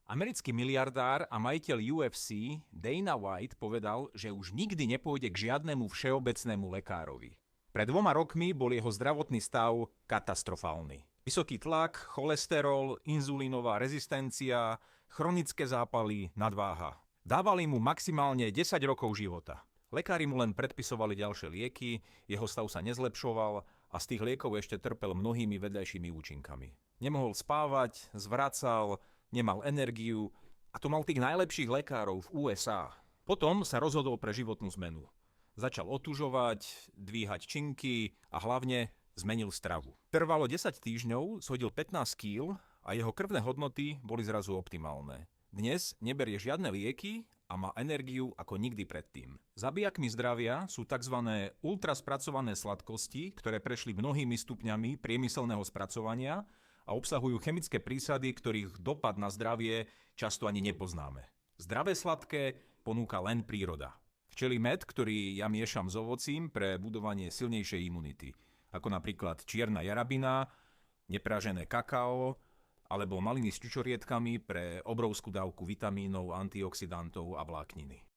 Americký miliardár a majiteľ UFC Dana White povedal, že už nikdy nepôjde k žiadnemu všeobecnému lekárovi. Pred 2 rokmi bol jeho zdravotný stav katastrofálny. Vysoký tlak, cholesterol, inzulínová rezistencia, chronické zápaly, nadváha. Dávali mu maximálne 10 rokov života. Lekári mu len predpisovali ďalšie lieky, jeho stav sa nezlepšoval a z tých liekov ešte trpel mnohými vedľajšími účinkami. Nemohol spávať, zvracal, nemal energiu a to mal tých najlepších lekárov v USA. Potom sa rozhodol pre životnú zmenu. Začal otužovať, dvíhať činky a hlavne zmenil stravu. Trvalo 10 týždňov, shodil 15 kg a jeho krvné hodnoty boli zrazu optimálne. Dnes neberie žiadne lieky a má energiu ako nikdy predtým. Zabijakmi zdravia sú tzv. Ultraspracované sladkosti, ktoré prešli mnohými stupňami priemyselného spracovania a obsahujú chemické prísady, ktorých dopad na zdravie často ani nepoznáme. Zdravé sladké ponúka len príroda. Včelí med, ktorý ja miešam s ovocím pre budovanie silnejšej imunity, ako napríklad čierna jarabina, neprážené kakao alebo maliny s čučorietkami pre obrovskú dávku vitamínov, antioxidantov a vlákniny.